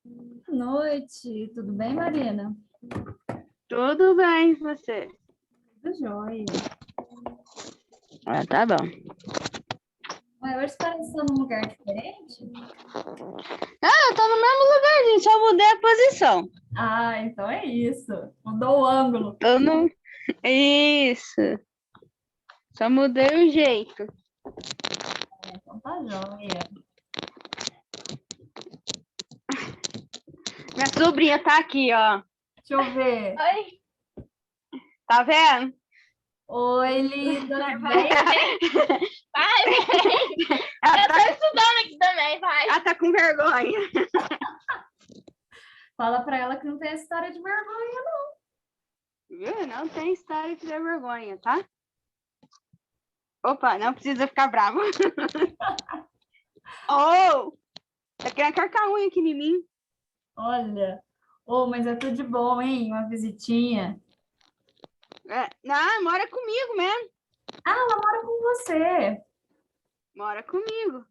Boa noite, tudo bem, Marina? Tudo bem, e você? Tudo jóia. Ah, tá bom. Ué, hoje você está num lugar diferente? Eu tô no mesmo lugar, gente, só mudei a posição. Ah, então é isso. Mudou o ângulo. Eu não... Isso. Só mudei o jeito. Então tá jóia. Minha sobrinha tá aqui, ó. Deixa eu ver. Oi. Tá vendo? Oi, linda, tudo bem? Vai, vem. Eu tô estudando aqui também, vai. Ela tá com vergonha. Fala pra ela que não tem história de vergonha. Viu? Não tem história de ter vergonha, tá? Opa, não precisa ficar bravo. Oh! Tá querendo carcar unha aqui em mim. Olha. Oh, mas é tudo de bom, hein? Uma visitinha. Não, mora comigo mesmo. Ah, ela mora com você. Mora comigo.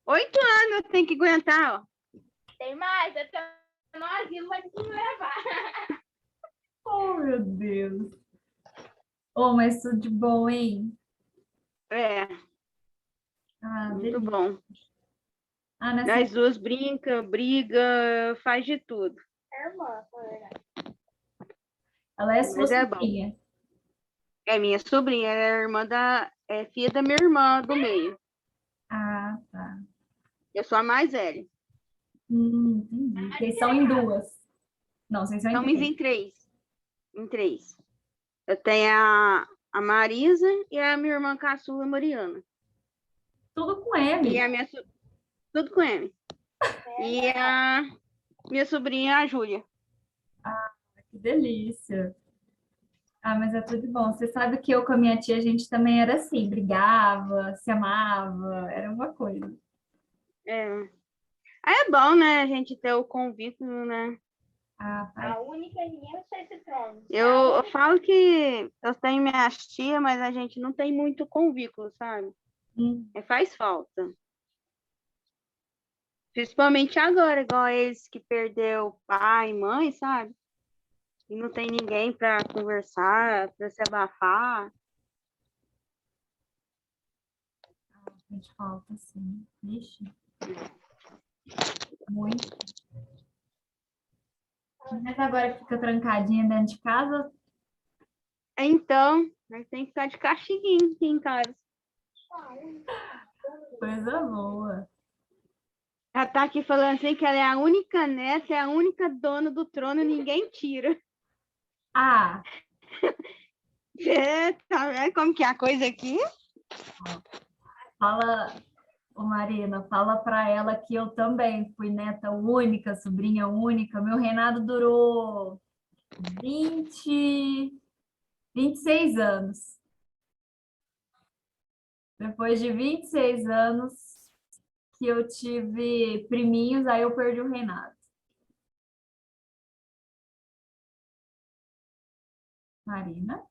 8 anos eu tenho que aguentar, ó. Tem mais, eu tô no asilo, vai ter que me levar. Oh, meu Deus. Oh, mas tudo de bom, hein? É, Ah, muito delícia. bom. Ah, nessa... Nós duas brinca, briga, faz de tudo. É, irmã, foi verdade. Ela é sua Mas é bom. sobrinha. É minha sobrinha, ela é irmã é filha da minha irmã do meio. Ah, tá. Eu sou a mais velha. Entendi. Vocês são em duas. Não, vocês são em Estamos três. em três. Em três. Eu tenho a Marisa e a minha irmã caçula, Mariana. Tudo com E M. a minha tudo com M. E a minha sobrinha, a Júlia. Que delícia. Ah, mas é tudo bom. Você sabe que eu com a minha tia, a gente também era assim, brigava, se amava, era uma coisa. É. Aí é bom, né, a gente ter o convívio, né? Ah, pai. A única minha não sei se trono. Eu falo que eu tenho minha tia, mas a gente não tem muito convívio, sabe? Faz falta. Principalmente agora, igual eles que perdeu pai e mãe, sabe? E não tem ninguém para conversar, para se abafar. A gente falta, assim. Vixe. Muito. Mas agora que fica trancadinha dentro de casa, Então, nós tem que ficar de castiguinho aqui em casa. coisa boa. Ela tá aqui falando assim que ela é a única neta, é a única dona do trono, ninguém tira. Ah, Tá vendo como que é a coisa aqui? fala, ô Marina, fala para ela que eu também fui neta única, sobrinha única. Meu reinado durou 26 anos. Depois de 26 anos que eu tive priminhos, aí eu perdi o reinado. Marina?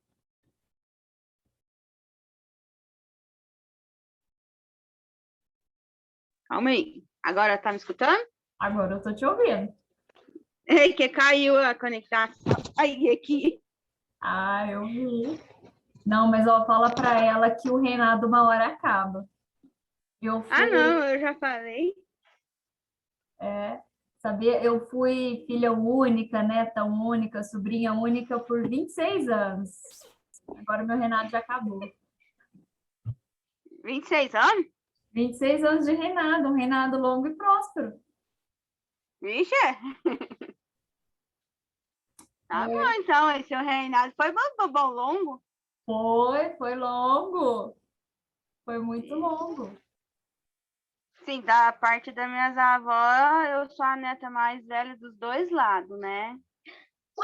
Calma aí. Agora tá me escutando? Agora eu tô te ouvindo. É que caiu a conexão. Aí, aqui. Ah, eu vi. Não, mas ó, fala para ela que o reinado uma hora acaba. Eu Ah, fui, não, eu já falei. sabia? Eu fui filha única, neta única, sobrinha única por 26 anos. Agora meu reinado já acabou. 26 anos? 26 anos de reinado, um reinado longo e próspero. Vixe. Tá bom, então, esse seu reinado foi bom longo? Foi longo. Foi muito longo. Sim, da parte das minhas avós, eu sou a neta mais velha dos dois lados, né?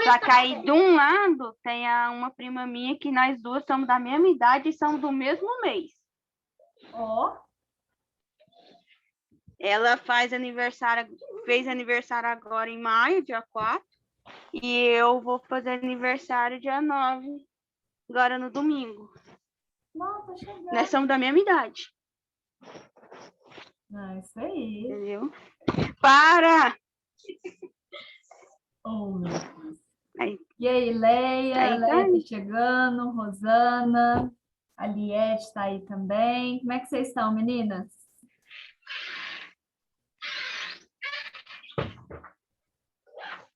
Só que aí, de um lado, tem uma prima minha que nós duas somos da mesma idade e somos do mesmo mês. Ó, Ela fez aniversário agora em maio, dia 4, e eu vou fazer aniversário dia 9, agora no domingo. nossa, chegando. Nós somos da mesma idade, É isso aí. entendeu? Para! Oh, meu Deus. Aí, E aí, Leia? aí tá Leia tá aí. chegando, Rosana, a Liette está aí também. Como é que vocês estão, meninas?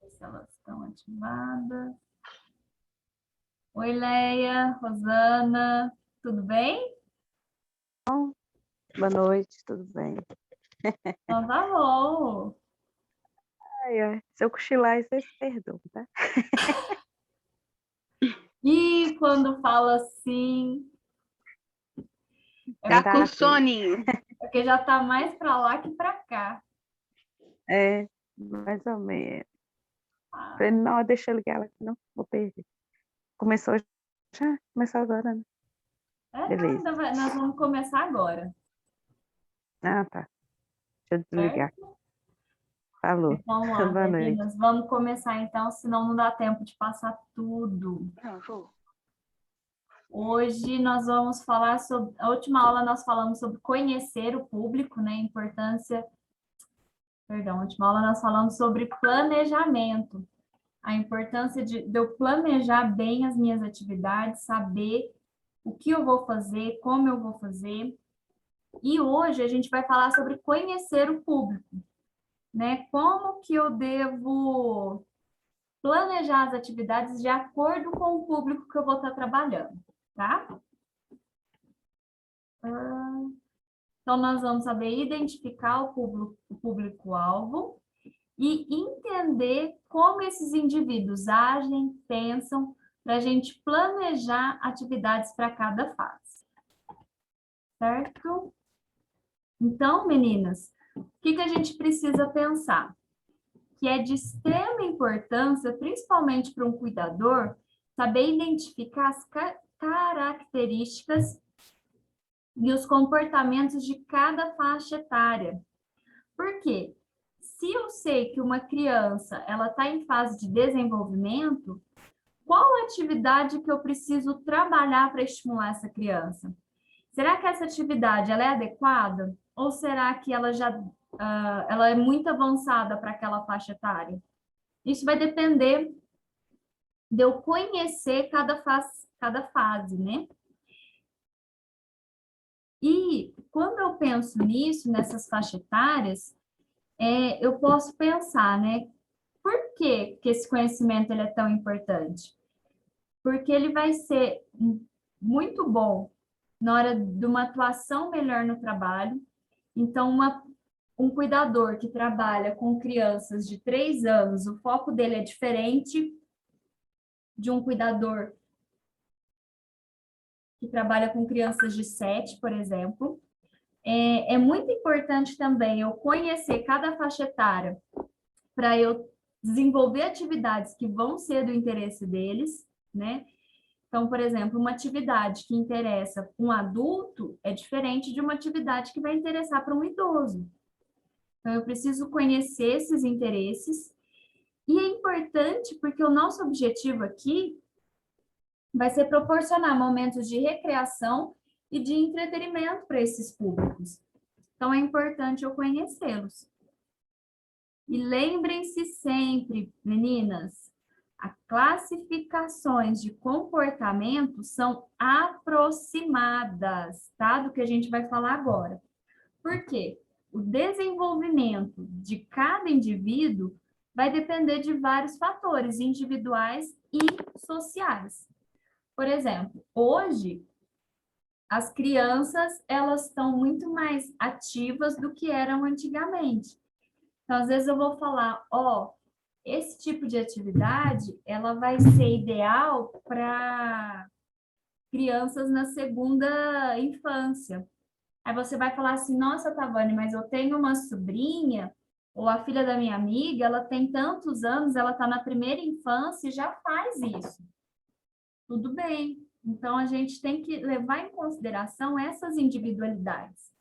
Ver se elas estão ativadas. Oi, Leia, Rosana, tudo bem? Boa noite, tudo bem? Então tá bom. Ai, ai, se eu cochilar, vocês perdoam, tá? E quando fala assim, Tá Tá com feio. soninho. é porque já tá mais para lá que para cá. É, mais ou menos. Ah, Falei, não, deixa eu ligar ela aqui, não, vou perder. Começou já? Começou agora, né? não, Beleza. nós vamos começar agora, Ah, tá. Deixa eu desligar. certo? Falou. Então lá, Boa noite. meninas, vamos começar então, senão não dá tempo de passar tudo. Não, vou. Hoje nós vamos falar sobre, a última aula nós falamos sobre conhecer o público, né? A última aula nós falamos sobre planejamento, a importância de eu planejar bem as minhas atividades, saber o que eu vou fazer, como eu vou fazer. E hoje a gente vai falar sobre conhecer o público, né? Como que eu devo planejar as atividades de acordo com o público que eu vou estar trabalhando, tá? Então, nós vamos saber identificar o público-alvo e entender como esses indivíduos agem, pensam, para a gente planejar atividades para cada fase. Certo? Então, meninas, o que a gente precisa pensar? Que é de extrema importância, principalmente para um cuidador, saber identificar as características e os comportamentos de cada faixa etária. Por quê? Se eu sei que uma criança ela está em fase de desenvolvimento, qual atividade que eu preciso trabalhar para estimular essa criança? Será que essa atividade ela é adequada? Ou será que ela já ela é muito avançada para aquela faixa etária? Isso vai depender de eu conhecer cada fase, né? E quando eu penso nisso, nessas faixas etárias, eu posso pensar, né? Por que esse conhecimento ele é tão importante? Porque ele vai ser muito bom na hora de uma atuação melhor no trabalho. Então, um cuidador que trabalha com crianças de 3 anos, o foco dele é diferente de um cuidador que trabalha com crianças de 7, por exemplo. É muito importante também eu conhecer cada faixa etária para eu desenvolver atividades que vão ser do interesse deles, né? Então, por exemplo, uma atividade que interessa um adulto é diferente de uma atividade que vai interessar para um idoso. Então, eu preciso conhecer esses interesses e é importante porque o nosso objetivo aqui vai ser proporcionar momentos de recreação e de entretenimento para esses públicos. Então, é importante eu conhecê-los. E lembrem-se sempre, meninas, as classificações de comportamento são aproximadas, tá? Do que a gente vai falar agora. Por quê? O desenvolvimento de cada indivíduo vai depender de vários fatores individuais e sociais. Por exemplo, hoje as crianças elas estão muito mais ativas do que eram antigamente. Então, às vezes eu vou falar, esse tipo de atividade, ela vai ser ideal para crianças na segunda infância. Aí você vai falar assim, nossa, Tavane, mas eu tenho uma sobrinha, ou a filha da minha amiga, ela tem tantos anos, ela está na primeira infância e já faz isso. Tudo bem. Então, a gente tem que levar em consideração essas individualidades.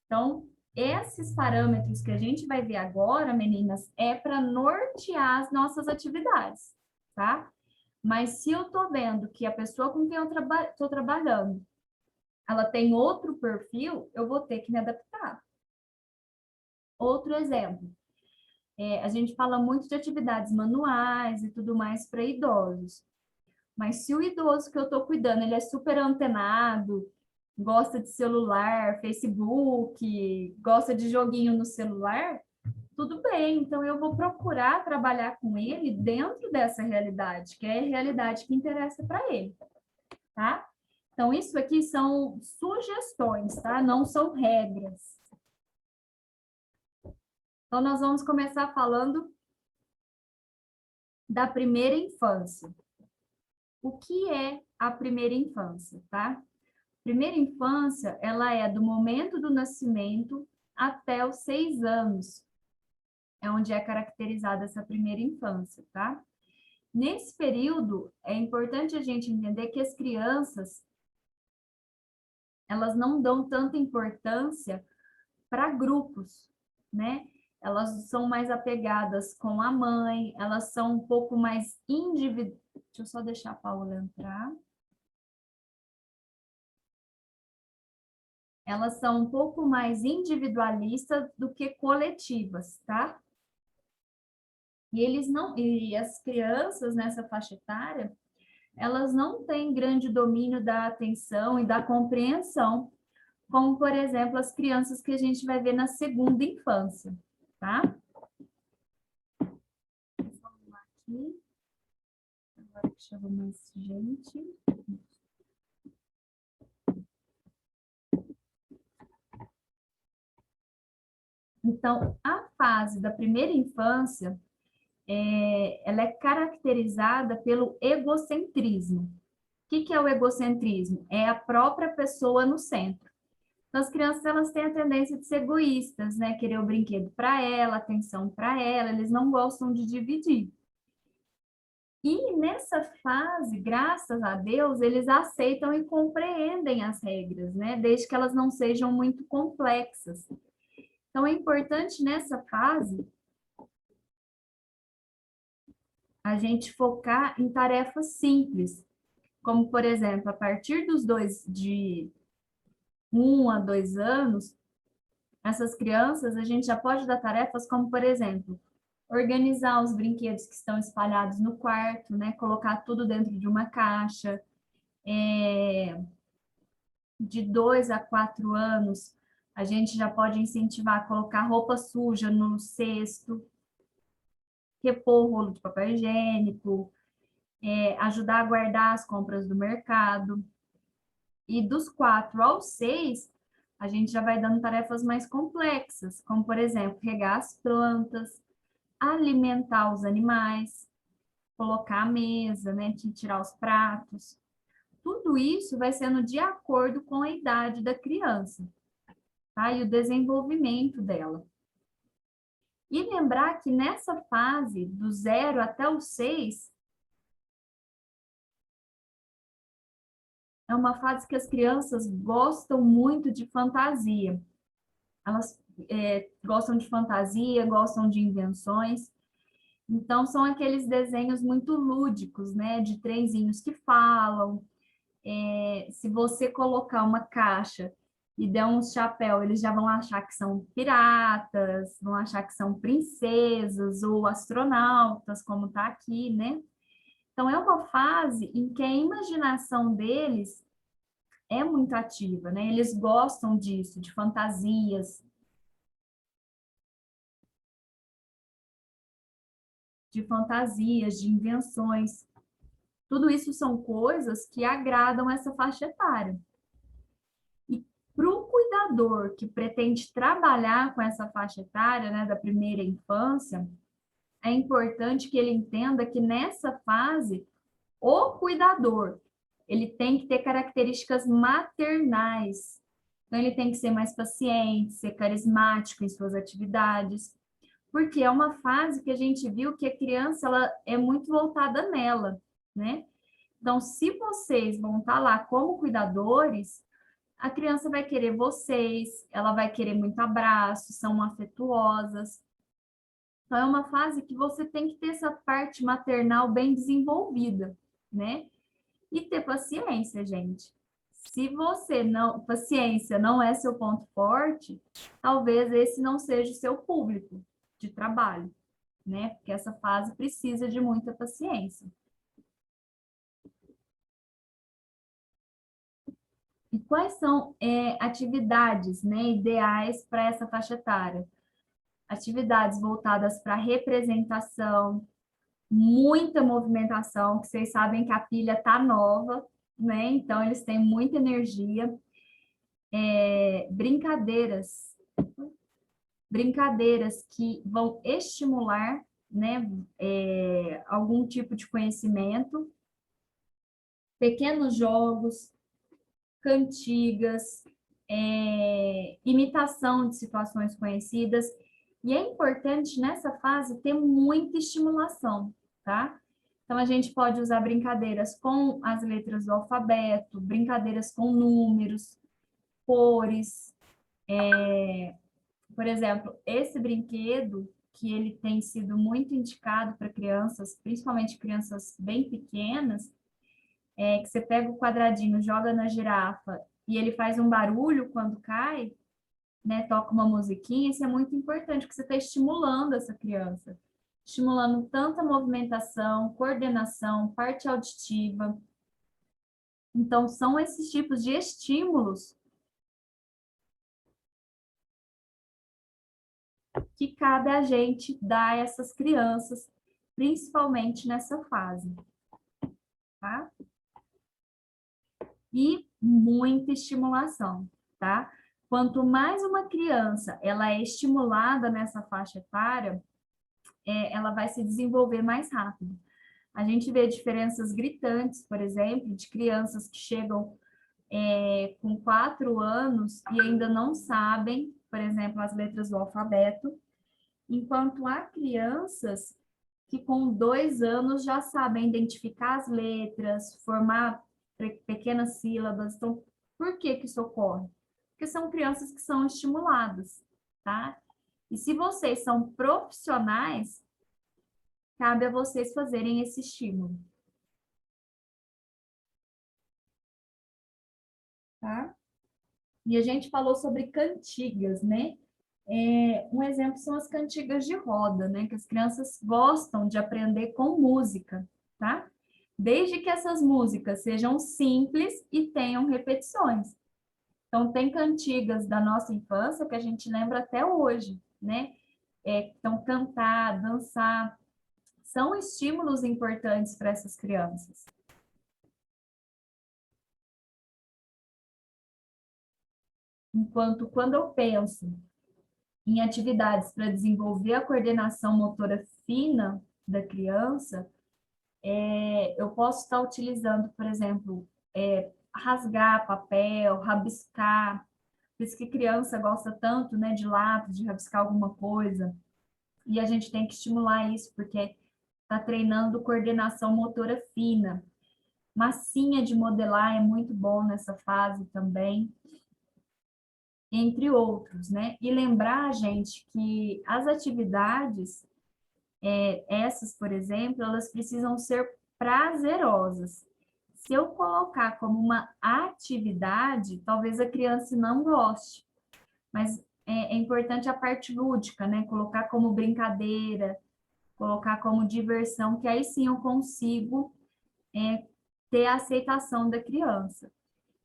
Então, esses parâmetros que a gente vai ver agora, meninas, é para nortear as nossas atividades, tá? Mas se eu estou vendo que a pessoa com quem eu estou trabalhando, ela tem outro perfil, eu vou ter que me adaptar. Outro exemplo, a gente fala muito de atividades manuais e tudo mais para idosos. Mas se o idoso que eu estou cuidando, ele é super antenado, gosta de celular, Facebook, gosta de joguinho no celular, tudo bem. Então, eu vou procurar trabalhar com ele dentro dessa realidade, que é a realidade que interessa para ele, tá? Então, isso aqui são sugestões, tá? Não são regras. Então, nós vamos começar falando da primeira infância. O que é a primeira infância, tá? Primeira infância, ela é do momento do nascimento até os 6 anos. É onde é caracterizada essa primeira infância, tá? Nesse período, é importante a gente entender que as crianças, elas não dão tanta importância para grupos, né? Elas são mais apegadas com a mãe, elas são um pouco mais individuais. Deixa eu só deixar a Paula entrar. Elas são um pouco mais individualistas do que coletivas, tá? E as crianças nessa faixa etária, elas não têm grande domínio da atenção e da compreensão, como, por exemplo, as crianças que a gente vai ver na segunda infância, tá? Vamos lá aqui. Agora deixa eu ver mais gente. Então, a fase da primeira infância, ela é caracterizada pelo egocentrismo. O que é o egocentrismo? É a própria pessoa no centro. Então, as crianças, elas têm a tendência de ser egoístas, né? Querer o brinquedo para ela, atenção para ela, eles não gostam de dividir. E nessa fase, graças a Deus, eles aceitam e compreendem as regras, né? Desde que elas não sejam muito complexas. Então, é importante nessa fase a gente focar em tarefas simples, como, por exemplo, a partir de 1 a 2 anos, essas crianças, a gente já pode dar tarefas como, por exemplo, organizar os brinquedos que estão espalhados no quarto, né? Colocar tudo dentro de uma caixa. De 2 a 4 anos, a gente já pode incentivar a colocar roupa suja no cesto, repor rolo de papel higiênico, ajudar a guardar as compras do mercado. E dos 4 aos 6, a gente já vai dando tarefas mais complexas, como, por exemplo, regar as plantas, alimentar os animais, colocar a mesa, né, tirar os pratos. Tudo isso vai sendo de acordo com a idade da criança, tá? E o desenvolvimento dela. E lembrar que nessa fase, do 0 até o 6, é uma fase que as crianças gostam muito de fantasia. Elas gostam de fantasia, gostam de invenções. Então, são aqueles desenhos muito lúdicos, né? De trenzinhos que falam. Se você colocar uma caixa e der um chapéu, eles já vão achar que são piratas, vão achar que são princesas ou astronautas, como está aqui, né? Então, é uma fase em que a imaginação deles é muito ativa, né? Eles gostam disso, de fantasias, de invenções. Tudo isso são coisas que agradam essa faixa etária. E para o cuidador que pretende trabalhar com essa faixa etária, né, da primeira infância, é importante que ele entenda que nessa fase, o cuidador, ele tem que ter características maternais. Então, ele tem que ser mais paciente, ser carismático em suas atividades, porque é uma fase que a gente viu que a criança ela é muito voltada nela, né? Então, se vocês vão estar lá como cuidadores, a criança vai querer vocês, ela vai querer muito abraço, são afetuosas. Então, é uma fase que você tem que ter essa parte maternal bem desenvolvida, né? E ter paciência, gente. Se você não, paciência não é seu ponto forte, talvez esse não seja o seu público de trabalho, né? Porque essa fase precisa de muita paciência. E quais são atividades, né, ideais para essa faixa etária? Atividades voltadas para representação, muita movimentação, que vocês sabem que a pilha está nova, né? Então, eles têm muita energia. Brincadeiras que vão estimular, né, algum tipo de conhecimento. Pequenos jogos, cantigas, imitação de situações conhecidas. E é importante, nessa fase, ter muita estimulação, tá? Então, a gente pode usar brincadeiras com as letras do alfabeto, brincadeiras com números, cores. Por exemplo, esse brinquedo, que ele tem sido muito indicado para crianças, principalmente crianças bem pequenas, que você pega o quadradinho, joga na girafa, e ele faz um barulho quando cai, né, toca uma musiquinha, isso é muito importante, porque você está estimulando essa criança. Estimulando tanta movimentação, coordenação, parte auditiva. Então, são esses tipos de estímulos que cabe a gente dar a essas crianças, principalmente nessa fase, tá? E muita estimulação, tá? Quanto mais uma criança ela é estimulada nessa faixa etária, ela vai se desenvolver mais rápido. A gente vê diferenças gritantes, por exemplo, de crianças que chegam com 4 anos e ainda não sabem, por exemplo, as letras do alfabeto, enquanto há crianças que com 2 anos já sabem identificar as letras, formar pequenas sílabas. Então, por que que isso ocorre? Porque são crianças que são estimuladas, tá? E se vocês são profissionais, cabe a vocês fazerem esse estímulo. Tá? E a gente falou sobre cantigas, né? Um exemplo são as cantigas de roda, né? Que as crianças gostam de aprender com música, tá? Desde que essas músicas sejam simples e tenham repetições. Então, tem cantigas da nossa infância que a gente lembra até hoje, né? Então, cantar, dançar, são estímulos importantes para essas crianças. Enquanto, quando eu penso em atividades para desenvolver a coordenação motora fina da criança, eu posso estar utilizando, por exemplo, rasgar papel, rabiscar. Por isso que criança gosta tanto, né, de lápis, de rabiscar alguma coisa. E a gente tem que estimular isso, porque está treinando coordenação motora fina. Massinha de modelar é muito bom nessa fase também, entre outros, né? E lembrar, gente, que as atividades, essas, por exemplo, elas precisam ser prazerosas. Se eu colocar como uma atividade, talvez a criança não goste, mas é importante a parte lúdica, né? Colocar como brincadeira, colocar como diversão, que aí sim eu consigo ter a aceitação da criança.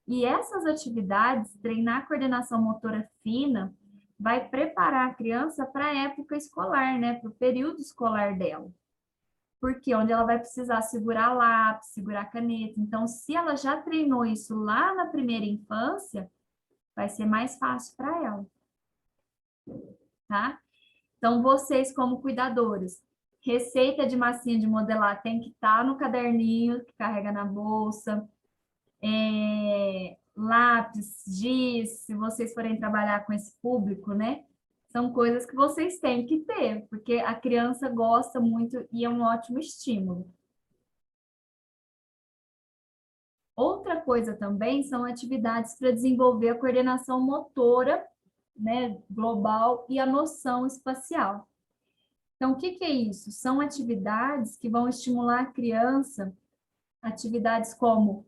E essas atividades, treinar a coordenação motora fina, vai preparar a criança para a época escolar, né? Para o período escolar dela. Porque onde ela vai precisar segurar lápis, segurar caneta. Então, se ela já treinou isso lá na primeira infância, vai ser mais fácil para ela. Tá? Então, vocês como cuidadores, Receita de massinha de modelar tem que estar no caderninho que carrega na bolsa. Lápis, giz, se vocês forem trabalhar com esse público, né? São coisas que vocês têm que ter, porque a criança gosta muito e é um ótimo estímulo. Outra coisa também são atividades para desenvolver a coordenação motora, né, global e a noção espacial. Então, o que que é isso? São atividades que vão estimular a criança, atividades como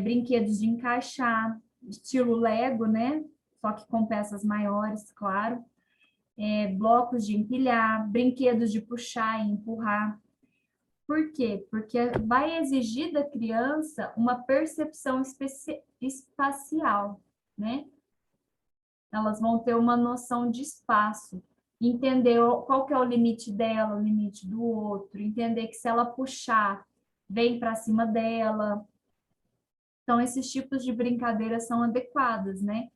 brinquedos de encaixar, estilo Lego, né? Só que com peças maiores, claro. Blocos de empilhar, brinquedos de puxar e empurrar. Por quê? Porque vai exigir da criança uma percepção espacial, né? Elas vão ter uma noção de espaço, entender qual que é o limite dela, o limite do outro, entender que se ela puxar, vem para cima dela. Então, esses tipos de brincadeiras são adequadas, né?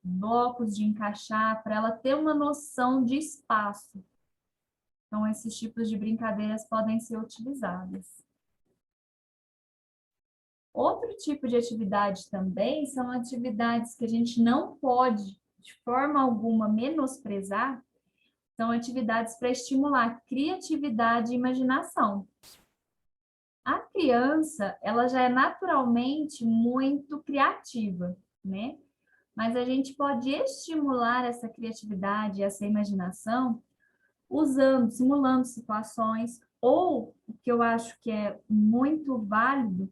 Blocos de encaixar, para ela ter uma noção de espaço. Então, esses tipos de brincadeiras podem ser utilizadas. Outro tipo de atividade também são atividades que a gente não pode, de forma alguma, menosprezar, são atividades para estimular criatividade e imaginação. A criança, ela já é naturalmente muito criativa, né? Mas a gente pode estimular essa criatividade, essa imaginação, simulando situações, ou, o que eu acho que é muito válido,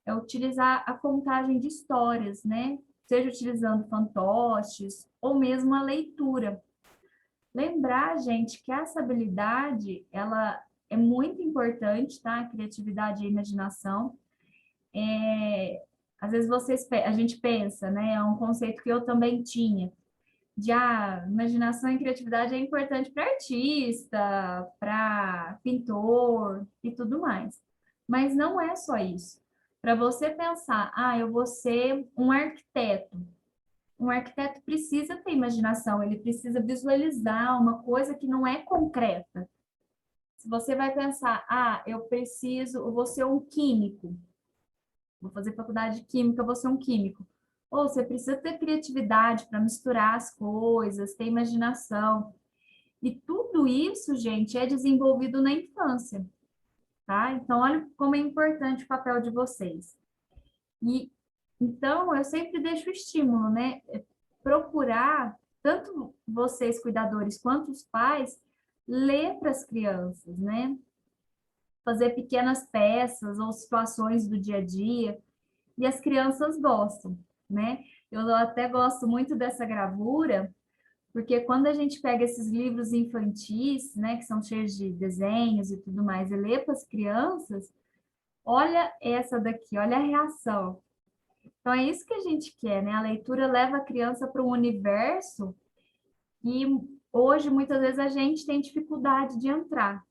é utilizar a contagem de histórias, né? Seja utilizando fantoches, ou mesmo a leitura. Lembrar, gente, que essa habilidade, ela é muito importante, tá? A criatividade e a imaginação. Às vezes a gente pensa, né? É um conceito que eu também tinha, de imaginação e criatividade é importante para artista, para pintor e tudo mais. Mas não é só isso. Para você pensar, eu vou ser um arquiteto. Um arquiteto precisa ter imaginação, ele precisa visualizar uma coisa que não é concreta. Se você vai pensar, eu vou ser um químico, vou fazer faculdade de química, vou ser um químico. Ou você precisa ter criatividade para misturar as coisas, ter imaginação. E tudo isso, gente, é desenvolvido na infância, tá? Então, olha como é importante o papel de vocês. Então, eu sempre deixo o estímulo, né? Procurar, tanto vocês, cuidadores, quanto os pais, ler para as crianças, né? Fazer pequenas peças ou situações do dia a dia, e as crianças gostam, né? Eu até gosto muito dessa gravura, porque quando a gente pega esses livros infantis, né, que são cheios de desenhos e tudo mais, e lê para as crianças, olha essa daqui, olha a reação. Então, é isso que a gente quer, né? A leitura leva a criança para um universo e hoje, muitas vezes, a gente tem dificuldade de entrar,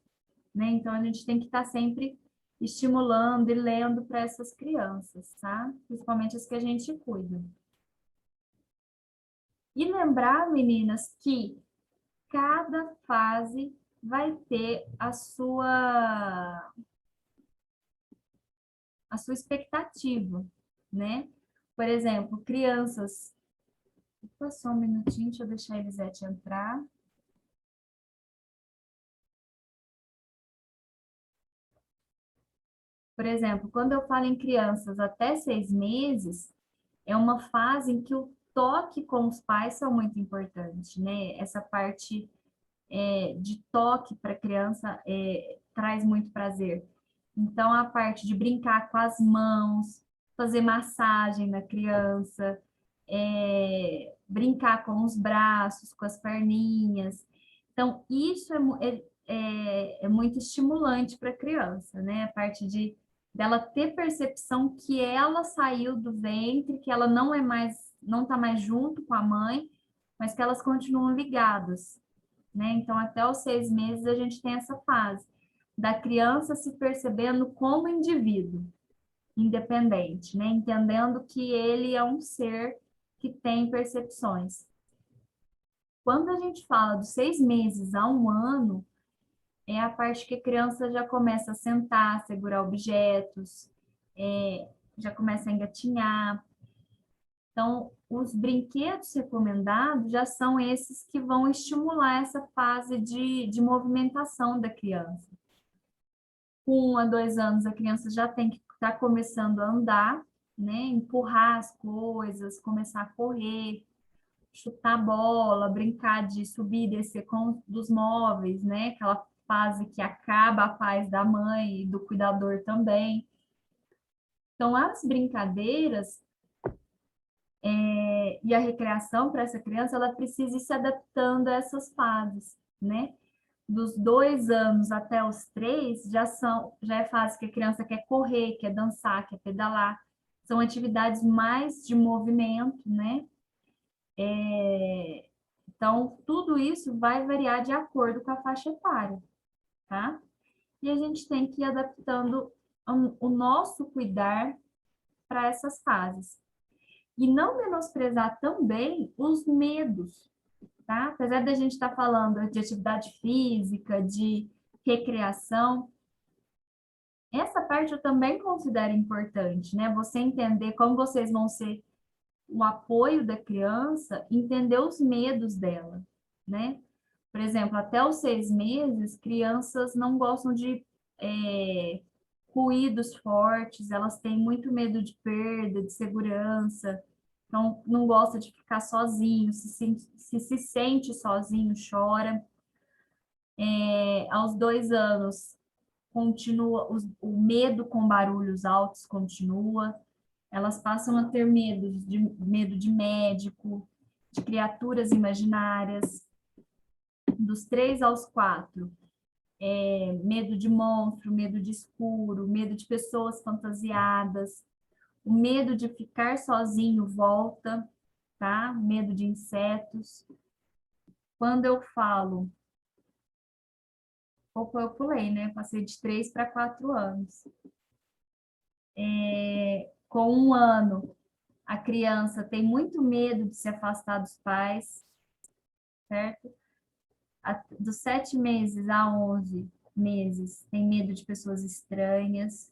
né? Então, a gente tem que estar sempre estimulando e lendo para essas crianças, tá? Principalmente as que a gente cuida. E lembrar, meninas, que cada fase vai ter a sua expectativa, né? Por exemplo, crianças... Opa, só um minutinho, deixa eu deixar a Elisete entrar. Por exemplo, quando eu falo em crianças até 6 meses, é uma fase em que o toque com os pais são muito importantes, né? Essa parte de toque para a criança traz muito prazer. Então, a parte de brincar com as mãos, fazer massagem na criança, brincar com os braços, com as perninhas. Então, isso é muito estimulante para a criança, né? A parte dela ter percepção que ela saiu do ventre, que ela não está mais junto com a mãe, mas que elas continuam ligadas, né? Então, até os 6 meses a gente tem essa fase da criança se percebendo como indivíduo independente, né? Entendendo que ele é um ser que tem percepções. Quando a gente fala dos 6 meses a 1 ano, é a parte que a criança já começa a sentar, segurar objetos, já começa a engatinhar. Então, os brinquedos recomendados já são esses que vão estimular essa fase de movimentação da criança. Com 1 a 2 anos, a criança já tem que estar começando a andar, né? Empurrar as coisas, começar a correr, chutar bola, brincar de subir e descer dos móveis, né? Aquela fase que acaba a paz da mãe e do cuidador também. Então, as brincadeiras e a recreação para essa criança, ela precisa ir se adaptando a essas fases, né? Dos 2 anos até os 3, já é fase que a criança quer correr, quer dançar, quer pedalar. São atividades mais de movimento, né? Então, tudo isso vai variar de acordo com a faixa etária, tá? E a gente tem que ir adaptando o nosso cuidar para essas fases. E não menosprezar também os medos, tá? Apesar da gente estar falando de atividade física, de recreação, essa parte eu também considero importante, né? Você entender como vocês vão ser o apoio da criança, entender os medos dela, né? Por exemplo, até os 6 meses, crianças não gostam de ruídos fortes, elas têm muito medo de perda, de segurança, então não gosta de ficar sozinho, se sente sozinho, chora. Aos 2 anos, continua o medo com barulhos altos continua, elas passam a ter medo de médico, de criaturas imaginárias. Dos 3 aos 4, medo de monstro, medo de escuro, medo de pessoas fantasiadas, o medo de ficar sozinho volta, tá? Medo de insetos. Quando eu falo, eu pulei, né? Passei de 3 para 4 anos. Com 1 ano, a criança tem muito medo de se afastar dos pais, certo? Dos 7 meses a 11 meses, tem medo de pessoas estranhas.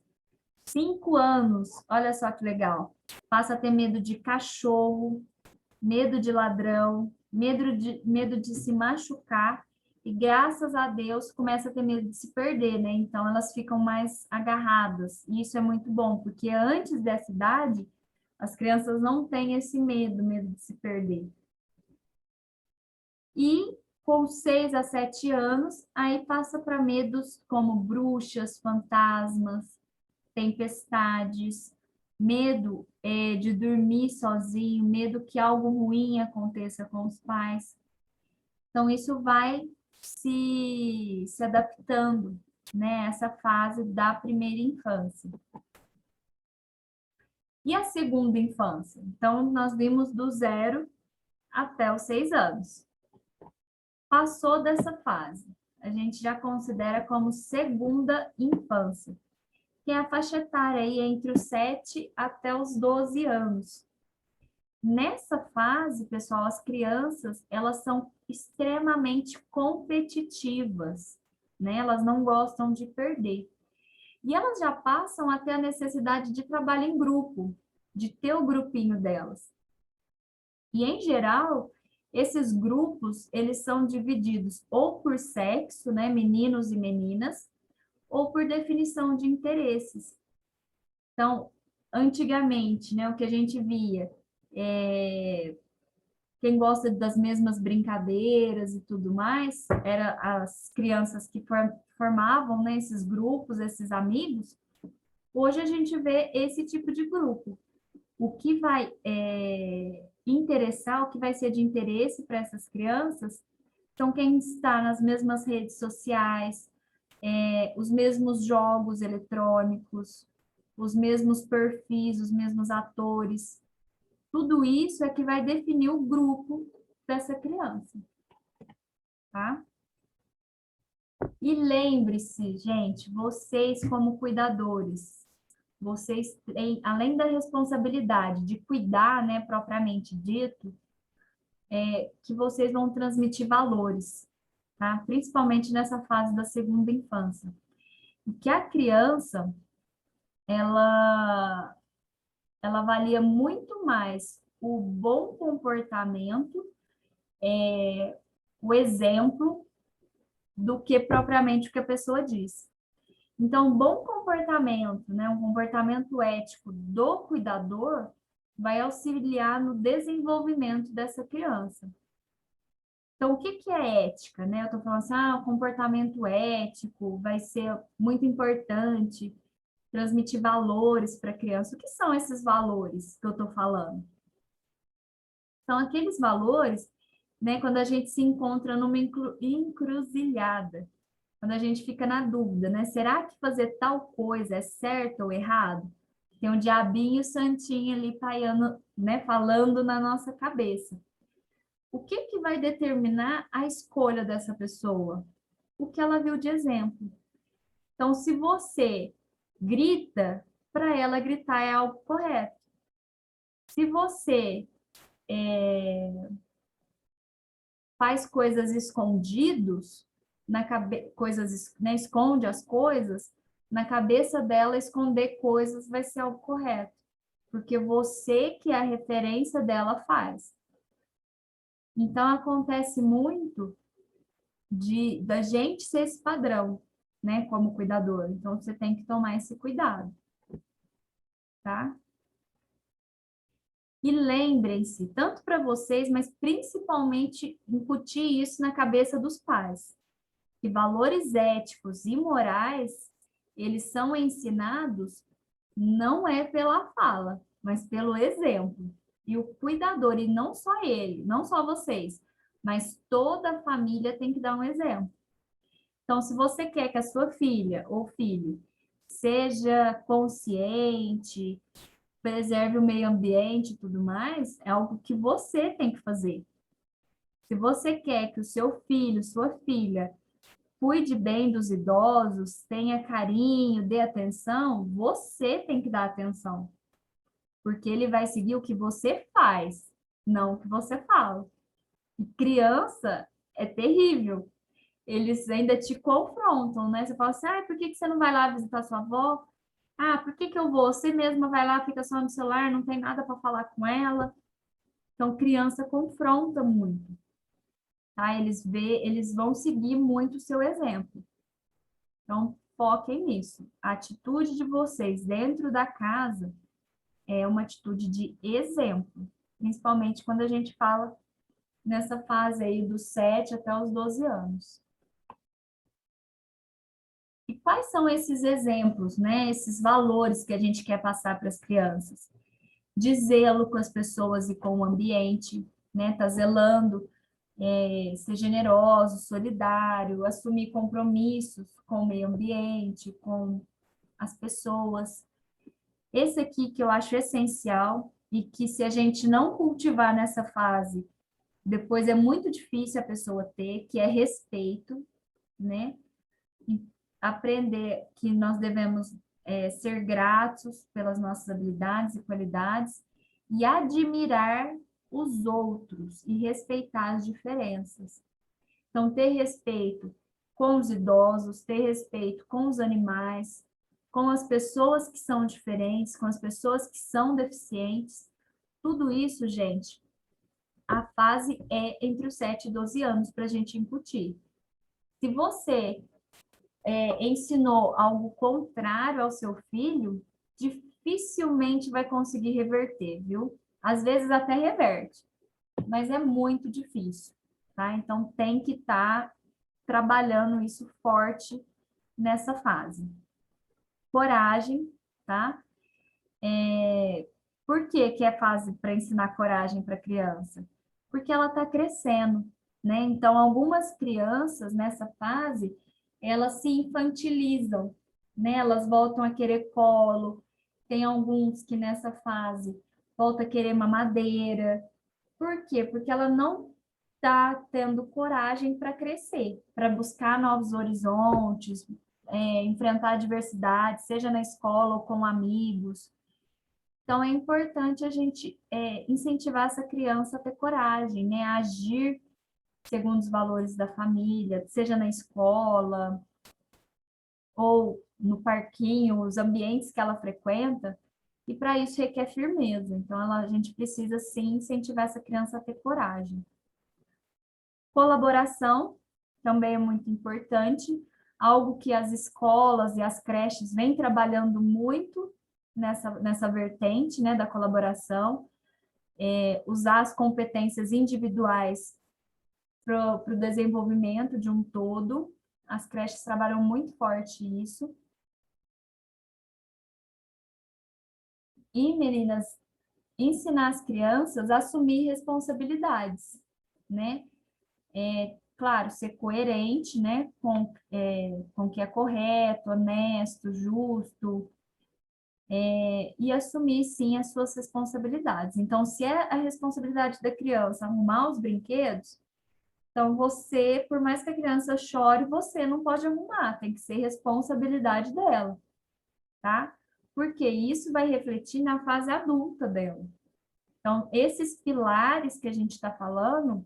5 anos, olha só que legal, passa a ter medo de cachorro, medo de ladrão, medo de se machucar, e graças a Deus começa a ter medo de se perder, né? Então elas ficam mais agarradas, e isso é muito bom, porque antes dessa idade, as crianças não têm esse medo de se perder. E com 6 a 7 anos, aí passa para medos como bruxas, fantasmas, tempestades, medo de dormir sozinho, medo que algo ruim aconteça com os pais. Então, isso vai se adaptando, né, essa fase da primeira infância. E a segunda infância? Então, nós vimos do 0 até os 6 anos. Passou dessa fase, a gente já considera como segunda infância, que é a faixa etária aí entre os 7 até os 12 anos. Nessa fase, pessoal, as crianças, elas são extremamente competitivas, né? Elas não gostam de perder. E elas já passam a ter a necessidade de trabalho em grupo, de ter o grupinho delas. E, em geral, esses grupos, eles são divididos ou por sexo, né? Meninos e meninas, ou por definição de interesses. Então, antigamente, né, o que a gente via, quem gosta das mesmas brincadeiras e tudo mais, eram as crianças que formavam, né, esses grupos, esses amigos. Hoje a gente vê esse tipo de grupo. O que vai interessar, o que vai ser de interesse para essas crianças, são quem está nas mesmas redes sociais, os mesmos jogos eletrônicos, os mesmos perfis, os mesmos atores. Tudo isso é que vai definir o grupo dessa criança, tá? E lembre-se, gente, vocês como cuidadores, vocês têm, além da responsabilidade de cuidar, né, propriamente dito, que vocês vão transmitir valores. tá? Principalmente nessa fase da segunda infância. E que a criança, ela avalia muito mais o bom comportamento, o exemplo, do que propriamente o que a pessoa diz. Então, bom comportamento, né, um comportamento ético do cuidador vai auxiliar no desenvolvimento dessa criança. Então, o que é ética, né? Eu estou falando assim, o comportamento ético vai ser muito importante, transmitir valores para a criança. O que são esses valores que eu estou falando? São aqueles valores, né, quando a gente se encontra numa encruzilhada, quando a gente fica na dúvida, né? Será que fazer tal coisa é certo ou errado? Tem um diabinho e o santinho ali paiando, né, falando na nossa cabeça. O que vai determinar a escolha dessa pessoa? O que ela viu de exemplo. Então, se você grita, para ela gritar é algo correto. Se você faz coisas escondidos, né, esconde as coisas, na cabeça dela esconder coisas vai ser algo correto, porque você que é a referência dela faz. Então acontece muito da gente ser esse padrão, né, como cuidador. Então você tem que tomar esse cuidado, tá? E lembrem-se, tanto para vocês, mas principalmente incutir isso na cabeça dos pais, que valores éticos e morais, eles são ensinados não é pela fala, mas pelo exemplo. E o cuidador, e não só ele, não só vocês, mas toda a família tem que dar um exemplo. Então, se você quer que a sua filha ou filho seja consciente, preserve o meio ambiente e tudo mais, é algo que você tem que fazer. Se você quer que o seu filho, sua filha, cuide bem dos idosos, tenha carinho, dê atenção, você tem que dar atenção. Porque ele vai seguir o que você faz, não o que você fala. E criança é terrível. Eles ainda te confrontam, né? Você fala assim, por que você não vai lá visitar sua avó? Por que eu vou? Você mesma vai lá, fica só no celular, não tem nada para falar com ela. Então, criança confronta muito, tá? Eles vão seguir muito o seu exemplo. Então, foquem nisso. A atitude de vocês dentro da casa é uma atitude de exemplo, principalmente quando a gente fala nessa fase aí dos 7 até os 12 anos. E quais são esses exemplos, né? Esses valores que a gente quer passar para as crianças? De zelo com as pessoas e com o ambiente, né? Tá zelando, ser generoso, solidário, assumir compromissos com o meio ambiente, com as pessoas. Esse aqui que eu acho essencial e que se a gente não cultivar nessa fase, depois é muito difícil a pessoa ter, que é respeito, né? E aprender que nós devemos ser gratos pelas nossas habilidades e qualidades e admirar os outros e respeitar as diferenças. Então, ter respeito com os idosos, ter respeito com os animais, com as pessoas que são diferentes, com as pessoas que são deficientes. Tudo isso, gente, a fase é entre os 7 e 12 anos para a gente incutir. Se você ensinou algo contrário ao seu filho, dificilmente vai conseguir reverter, viu? Às vezes até reverte, mas é muito difícil, tá? Então tem que estar trabalhando isso forte nessa fase. Coragem, tá? Por que é fase para ensinar coragem para a criança? Porque ela está crescendo, né? Então, algumas crianças nessa fase, elas se infantilizam, né? Elas voltam a querer colo. Tem alguns que nessa fase voltam a querer mamadeira. Por quê? Porque ela não está tendo coragem para crescer, para buscar novos horizontes, enfrentar a diversidade, seja na escola ou com amigos. Então, é importante a gente incentivar essa criança a ter coragem, né? A agir segundo os valores da família, seja na escola ou no parquinho, os ambientes que ela frequenta, e para isso requer firmeza. Então, a gente precisa, sim, incentivar essa criança a ter coragem. Colaboração também é muito importante, algo que as escolas e as creches vêm trabalhando muito nessa vertente, né, da colaboração, usar as competências individuais para o desenvolvimento de um todo. As creches trabalham muito forte isso. E, meninas, ensinar as crianças a assumir responsabilidades, né? Claro, ser coerente, né, com o que é correto, honesto, justo, e assumir, sim, as suas responsabilidades. Então, se é a responsabilidade da criança arrumar os brinquedos, então você, por mais que a criança chore, você não pode arrumar, tem que ser responsabilidade dela, tá? Porque isso vai refletir na fase adulta dela. Então, esses pilares que a gente está falando,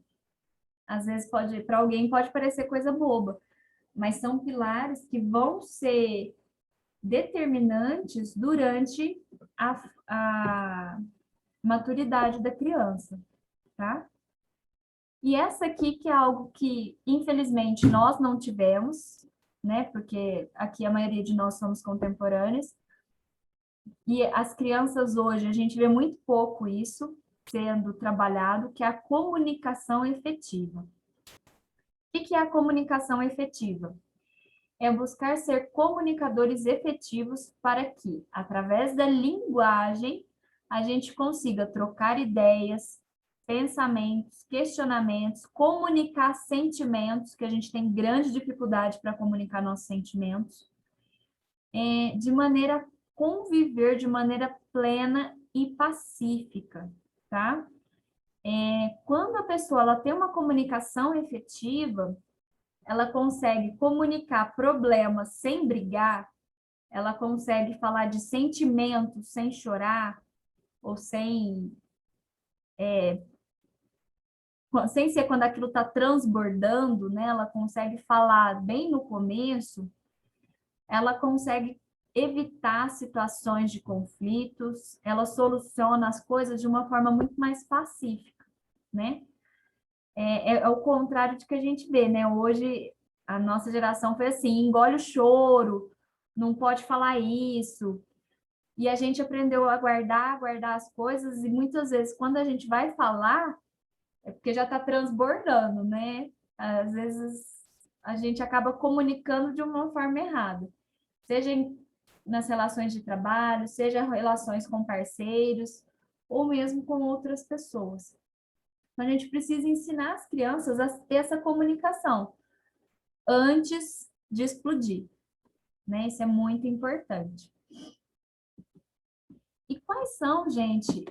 às vezes para alguém pode parecer coisa boba, mas são pilares que vão ser determinantes durante a maturidade da criança, tá? E essa aqui que é algo que, infelizmente, nós não tivemos, né? Porque aqui a maioria de nós somos contemporâneos, e as crianças hoje, a gente vê muito pouco isso sendo trabalhado, que é a comunicação efetiva. O que é a comunicação efetiva? É buscar ser comunicadores efetivos para que, através da linguagem, a gente consiga trocar ideias, pensamentos, questionamentos, comunicar sentimentos, que a gente tem grande dificuldade para comunicar nossos sentimentos, de maneira a conviver de maneira plena e pacífica, tá? Quando a pessoa ela tem uma comunicação efetiva, ela consegue comunicar problemas sem brigar, ela consegue falar de sentimentos sem chorar, ou sem ser quando aquilo está transbordando, né? Ela consegue falar bem no começo, ela consegue evitar situações de conflitos, ela soluciona as coisas de uma forma muito mais pacífica, né? É o contrário de que a gente vê, né? Hoje, a nossa geração foi assim, engole o choro, não pode falar isso. E a gente aprendeu a guardar as coisas, e muitas vezes, quando a gente vai falar, é porque já está transbordando, né? Às vezes, a gente acaba comunicando de uma forma errada. Seja nas relações de trabalho, seja relações com parceiros, ou mesmo com outras pessoas. Então, a gente precisa ensinar as crianças a ter essa comunicação antes de explodir, né? Isso é muito importante. E quais são, gente,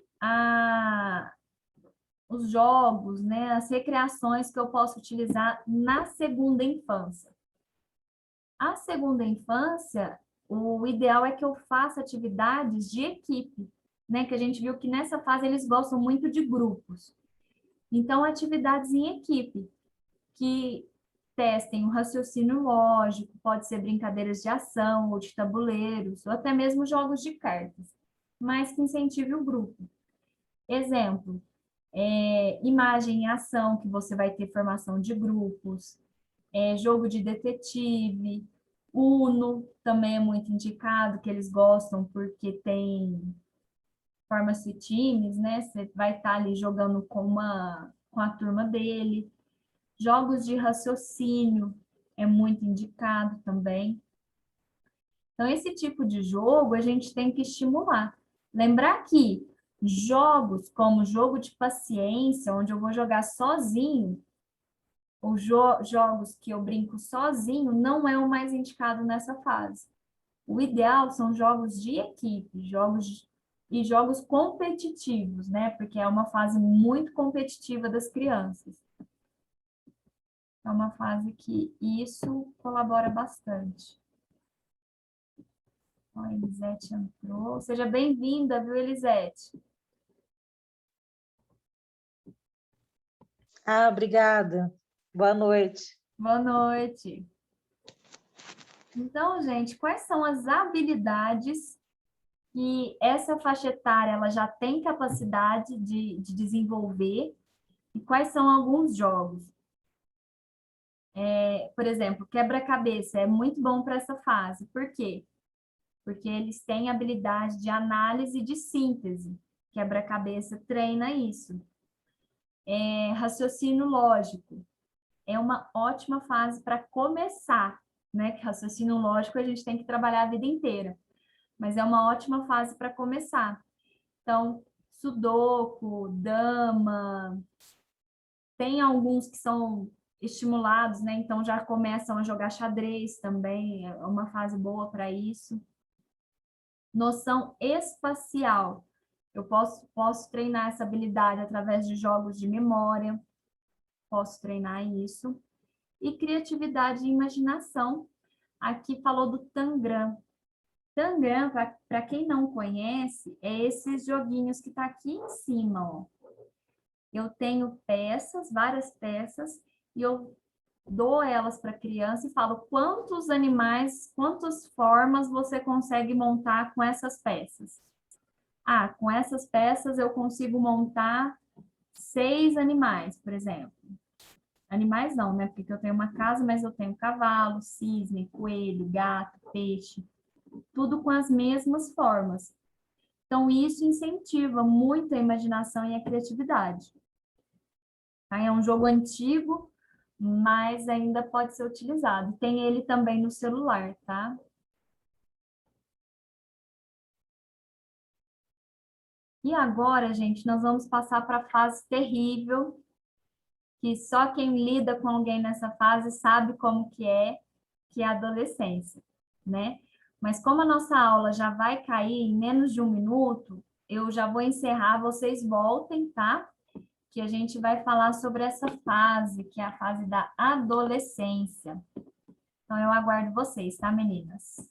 os jogos, né, as recreações que eu posso utilizar na segunda infância? A segunda infância, o ideal é que eu faça atividades de equipe, né? Que a gente viu que nessa fase eles gostam muito de grupos. Então, atividades em equipe, que testem o raciocínio lógico, pode ser brincadeiras de ação ou de tabuleiros, ou até mesmo jogos de cartas, mas que incentive o grupo. Exemplo, imagem e ação, que você vai ter formação de grupos, jogo de detetive, Uno também é muito indicado, que eles gostam porque forma-se times, né? Você vai estar ali jogando com a turma dele. Jogos de raciocínio é muito indicado também. Então, esse tipo de jogo a gente tem que estimular. Lembrar que jogos como jogo de paciência, onde eu vou jogar sozinho, ou jogos que eu brinco sozinho, não é o mais indicado nessa fase. O ideal são jogos de equipe, jogos competitivos, né? Porque é uma fase muito competitiva das crianças. É uma fase que isso colabora bastante. Ó, a Elisete entrou. Seja bem-vinda, viu, Elisete? Obrigada. Boa noite. Boa noite. Então, gente, quais são as habilidades que essa faixa etária ela já tem capacidade de desenvolver e quais são alguns jogos? Por exemplo, quebra-cabeça é muito bom para essa fase. Por quê? Porque eles têm habilidade de análise e de síntese. Quebra-cabeça treina isso. Raciocínio lógico é uma ótima fase para começar, né? Que raciocínio lógico a gente tem que trabalhar a vida inteira, mas é uma ótima fase para começar. Então, sudoku, dama, tem alguns que são estimulados, né? Então já começam a jogar xadrez também, é uma fase boa para isso. Noção espacial. Eu posso treinar essa habilidade através de jogos de memória, posso treinar isso. E criatividade e imaginação. Aqui falou do Tangram. Tangram, para quem não conhece, é esses joguinhos que tá aqui em cima, ó. Eu tenho peças, várias peças, e eu dou elas para a criança e falo quantos animais, quantas formas você consegue montar com essas peças. Ah, com essas peças eu consigo montar 6 animais, por exemplo. Animais não, né? Porque eu tenho uma casa, mas eu tenho cavalo, cisne, coelho, gato, peixe, tudo com as mesmas formas. Então, isso incentiva muito a imaginação e a criatividade. Tá? É um jogo antigo, mas ainda pode ser utilizado. Tem ele também no celular, tá? E agora, gente, nós vamos passar para a fase terrível, que só quem lida com alguém nessa fase sabe como que é a adolescência, né? Mas como a nossa aula já vai cair em menos de 1 minuto, eu já vou encerrar, vocês voltem, tá? Que a gente vai falar sobre essa fase, que é a fase da adolescência. Então, eu aguardo vocês, tá, meninas?